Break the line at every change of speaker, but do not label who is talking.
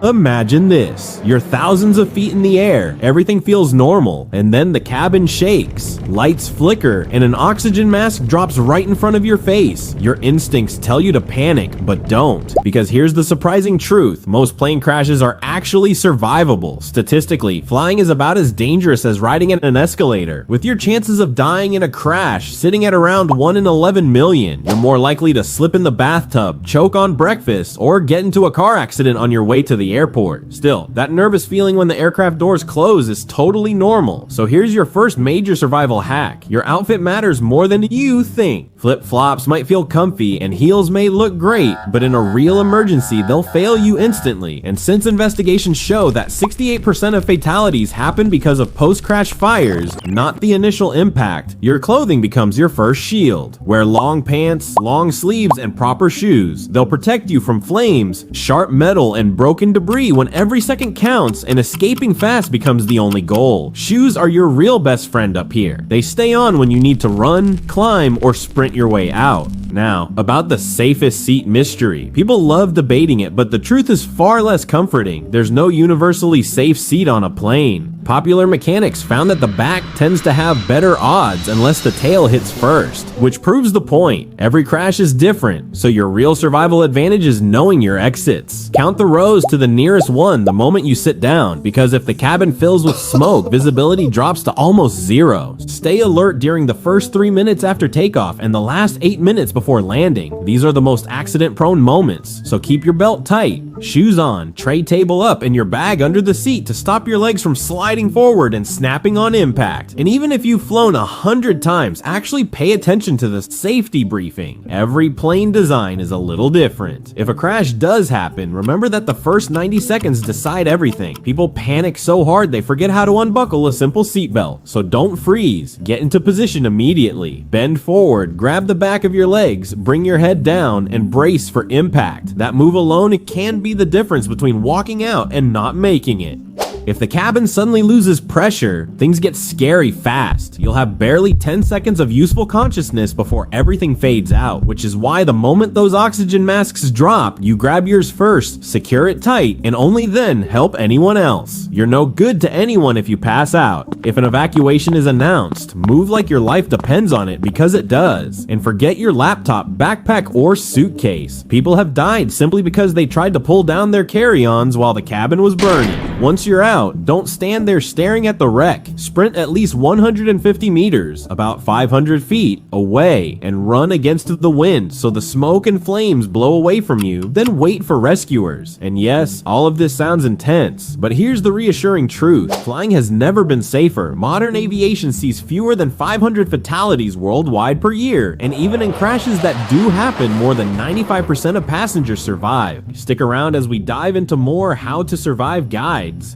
Imagine this. You're thousands of feet in the air, everything feels normal, and then the cabin shakes. Lights flicker, and an oxygen mask drops right in front of your face. Your instincts tell you to panic, but don't. Because here's the surprising truth. Most plane crashes are actually survivable. Statistically, flying is about as dangerous as riding in an escalator. With your chances of dying in a crash sitting at around 1 in 11 million, you're more likely to slip in the bathtub, choke on breakfast, or get into a car accident on your way to the airport. Still, that nervous feeling when the aircraft doors close is totally normal. So here's your first major survival hack. Your outfit matters more than you think. Flip-flops might feel comfy and heels may look great, but in a real emergency, they'll fail you instantly. And since investigations show that 68% of fatalities happen because of post-crash fires, not the initial impact, your clothing becomes your first shield. Wear long pants, long sleeves, and proper shoes. They'll protect you from flames, sharp metal, and broken debris when every second counts, and escaping fast becomes the only goal. Shoes are your real best friend up here. They stay on when you need to run, climb, or sprint your way out. Now, about the safest seat mystery. People love debating it, but the truth is far less comforting. There's no universally safe seat on a plane. Popular mechanics found that the back tends to have better odds unless the tail hits first, which proves the point. Every crash is different, so your real survival advantage is knowing your exits. Count the rows to the nearest one the moment you sit down, because if the cabin fills with smoke, visibility drops to almost zero. Stay alert during the first 3 minutes after takeoff and the last 8 minutes before landing. These are the most accident-prone moments, so keep your belt tight, shoes on, tray table up, and your bag under the seat to stop your legs from sliding forward and snapping on impact. And even if you've flown 100 times, actually pay attention to the safety briefing. Every plane design is a little different. If a crash does happen, remember that the first 90 seconds decide everything. People panic so hard they forget how to unbuckle a simple seatbelt. So don't freeze. Get into position immediately. Bend forward, grab the back of your legs, bring your head down, and brace for impact. That move alone can be the difference between walking out and not making it. If the cabin suddenly loses pressure, things get scary fast. You'll have barely 10 seconds of useful consciousness before everything fades out, which is why the moment those oxygen masks drop, you grab yours first, secure it tight, and only then help anyone else. You're no good to anyone if you pass out. If an evacuation is announced, move like your life depends on it, because it does. And forget your laptop, backpack, or suitcase. People have died simply because they tried to pull down their carry-ons while the cabin was burning. Once you're out, don't stand there staring at the wreck. Sprint at least 150 meters, about 500 feet, away, and run against the wind so the smoke and flames blow away from you, then wait for rescuers. And yes, all of this sounds intense, but here's the reassuring truth. Flying has never been safer. Modern aviation sees fewer than 500 fatalities worldwide per year, and even in crashes that do happen, more than 95% of passengers survive. Stick around as we dive into more how to survive guides.